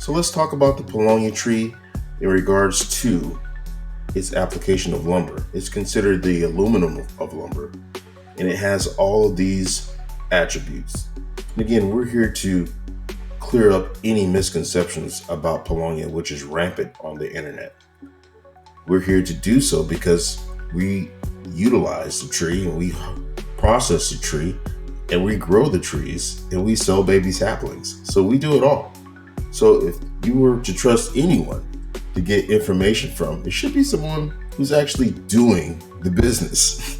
So let's talk about the Paulownia tree in regards to its application of lumber. It's considered the aluminum of lumber, and it has all of these attributes. And again, we're here to clear up any misconceptions about Paulownia, which is rampant on the internet. We're here to do so because we utilize the tree and we process the tree and we grow the trees and we sell baby saplings. So we do it all. So if you were to trust anyone to get information from, it should be someone who's actually doing the business.